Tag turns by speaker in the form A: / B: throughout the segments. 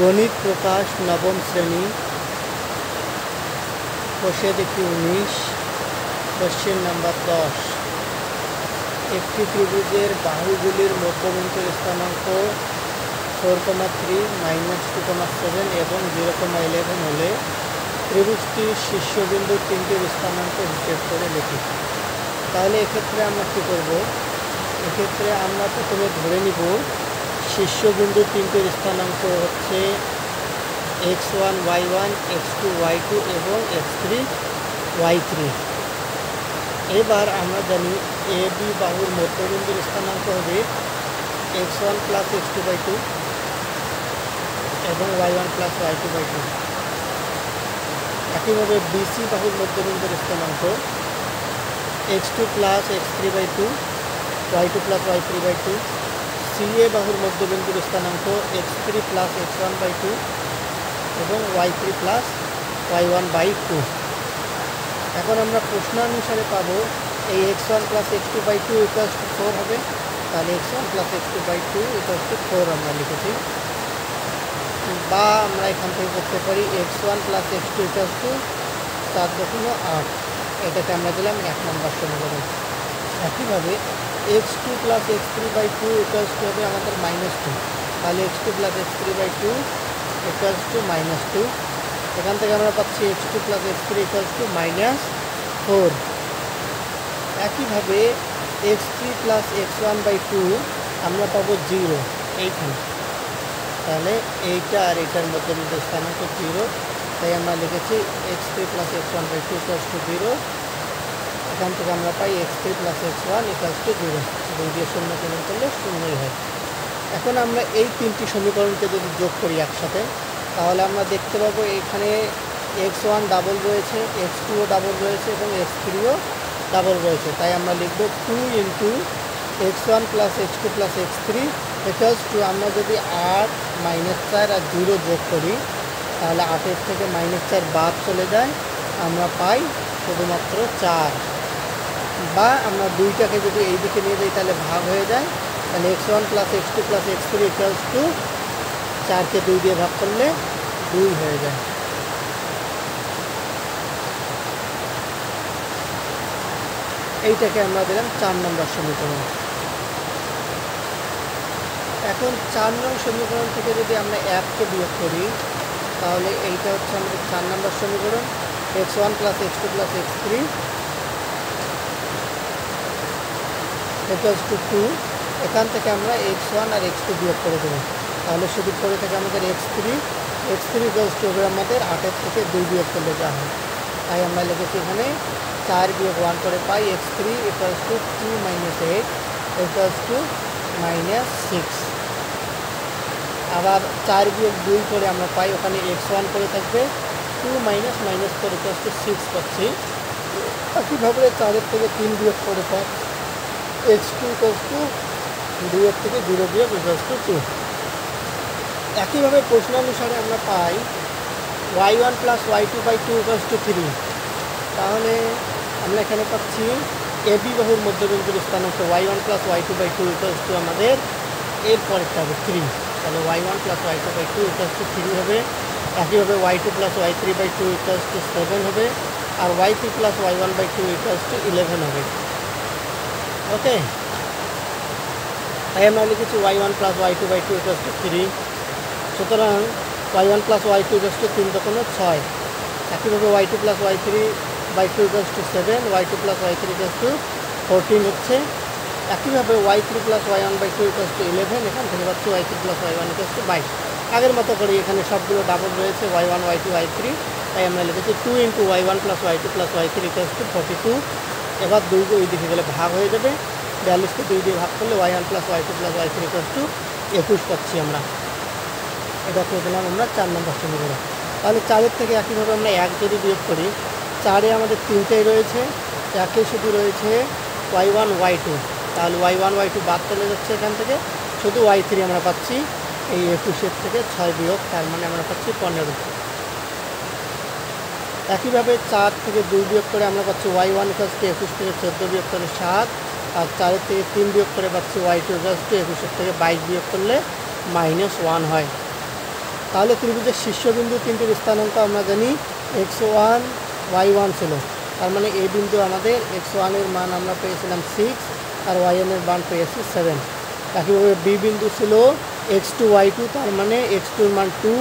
A: গণিত প্রকাশ নবম শ্রেণী বসে দেখি 19 কোশ্চেন নাম্বার 10। একটি ত্রিভুজের বাহুগুলির মধ্যবিন্দুর স্থানাঙ্ক 4,3 -2,7 এবং 0,11 হলে ত্রিভুজটির শীর্ষবিন্দুর তিনটির স্থানাঙ্ক হিসেব করে লিখি। তাহলে এক্ষেত্রে আমরা কী করব? এক্ষেত্রে আমরা প্রথমে ধরে নিব শীর্ষবিন্দুর তিনটির স্থানাঙ্ক হচ্ছে x1 y1 x2 y2 এবং x3 y3। এবার আমরা জানি এ বি বাহুর মধ্যবিন্দুর স্থানাঙ্ক হবে x1 + x2/2 এবং y1 + y2/2। একইভাবে বিসি বাহুর মধ্যবিন্দুর স্থানাঙ্ক x2 + x3/2 y2 + y3/2। CA বাহুর মধ্যবিন্দুর স্থানাঙ্ক x3 + x1/2 এবং y3 + y1/2। এখন আমরা প্রশ্নানুসারে পাবো এই x1 + x2/2 = 4 হবে। তাহলে x1 + x2/2 = 4 আমরা লিখেছি। বা আমরা এখান থেকে করতে পারি x1 + x2 = 4×8। এটাকে আমরা দিলাম 1 নম্বর সমীকরণ। একইভাবে x2 + x3/2 হবে আমাদের -2। তাহলে x2 + x3/2 = -2। এখান থেকে আমরা পাচ্ছি x2 + x3 = -4। একইভাবে x3 + x1/2 আমরা পাবো 0 এইখানে। তাহলে এইটা আর এইটার মধ্যে স্থানাঙ্ক 0, তাই আমরা লিখেছি x3 + x1/2 = 0। এখান থেকে আমরা পাই x3 + x1 = 0। 2 দিয়ে 0 গুণ করলে 0ই হয়। এখন আমরা এই তিনটি সমীকরণকে যদি যোগ করি একসাথে, তাহলে আমরা দেখতে পাবো এখানে x1 ডাবল রয়েছে, x2ও ডাবল রয়েছে এবং x3ও ডাবল রয়েছে। তাই আমরা লিখব 2 × x1 + x2 + x3 = আমরা যদি 8 -4 আর 0 যোগ করি, তাহলে 8-এর থেকে -4 বাদ চলে যায়, আমরা পাই শুধুমাত্র 4। বা আমরা 2টাকে যদি এই দিকে নিয়ে যাই তাহলে ভাগ হয়ে যায়। তাহলে x1 + x2 + x3 = 4কে 2 দিয়ে ভাগ করলে 2 হয়ে যায়। এইটাকে আমরা দিলাম 4 নম্বর সমীকরণ। এখন 4 নং সমীকরণ থেকে যদি আমরা 1কে বিয়োগ করি, তাহলে এইটা হচ্ছে আমাদের 4 নম্বর সমীকরণ। x1 + x2 + x3 = 2। এখান থেকে আমরা x1 আর x2 বিয়োগ করে দেবো। তাহলে শুধু পড়ে থাকে আমাদের x3 = আমাদের 8-এর থেকে 2 বিয়োগ করলে যা হয়। তাই আমরা লিখেছি এখানে 4 - 1 করে পাই x3 = 2 - 8 = -6। আবার 4 - 2 করে আমরা পাই ওখানে x1 করে থাকবে, 2 - -4 = 6 পাচ্ছি। একইভাবে 4-এর থেকে 3 বিয়োগ করে পাই x2 = 2-এর থেকে 0 বিয়োগ = 2। একইভাবে প্রশ্নানুসারে আমরা পাই y1 + y2/2 = 3। তাহলে আমরা এখানে পাচ্ছি এবি বাহুর মধ্যবিন্দুর স্থানাঙ্ক y1 + y2/2 = আমাদের এর পরেরটা হবে 3। তাহলে y1 + y2/2 = 3 হবে। একইভাবে y2 + y3/2 = 7 হবে। আর y3 + y1/2 = 11 হবে। ওকে, তাই আমরা লিখেছি y1 + y2/2 = 3। সুতরাং y1 + y2 = 3 × 6। একইভাবে y2 + y3/2 = 7, y2 + y3 = 14 হচ্ছে। একইভাবে y3 + y1/2 = 11। এখান থেকে পাচ্ছি y3 + y1 = 22। আগের মতো করে এখানে সবগুলো ডাবল রয়েছে y1 y2 y3, তাই আমরা লিখেছি 2 × y1 + y2 + y3 = 42। এবার 2 ওই দিকে গেলে ভাগ হয়ে যাবে। 42কে 2 দিয়ে ভাগ করলে y1 + y2 + y3 = 21 পাচ্ছি আমরা। এটা করে দিলাম আমরা 4 নম্বর সমীকরণ। তাহলে 4-এর থেকে একইভাবে আমরা 1 যদি বিয়োগ করি, 4-এ আমাদের 3টাই রয়েছে, 1-এ শুধু রয়েছে y1 y2। তাহলে y1 y2 বাদ চলে যাচ্ছে এখান থেকে, শুধু y3 আমরা পাচ্ছি এই 21-এর থেকে 6 বিয়োগ, তার মানে আমরা পাচ্ছি 15। একইভাবে 4 থেকে 2 বিয়োগ করে আমরা পাচ্ছি y1 = 21 থেকে 14 বিয়োগ করে 7। আর 4-এর থেকে 3 বিয়োগ করে পাচ্ছি y2 = 21-এর থেকে 22 বিয়োগ করলে -1 হয়। তাহলে ত্রিভুজের শীর্ষবিন্দু তিনটির স্থানাঙ্ক আমরা জানি x1 y1 ছিল, তার মানে এই বিন্দু আমাদের x1 এর মান আমরা পেয়েছিলাম 6 আর y1 এর মান পেয়েছি 7। একইভাবে বি বিন্দু ছিল x2 y2, তার মানে x2 এর মান 2,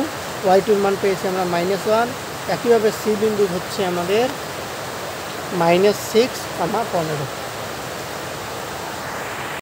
A: y2 এর মান পেয়েছি আমরা -1। একইভাবে সি বিন্দু হচ্ছে আমাদের -6, 15।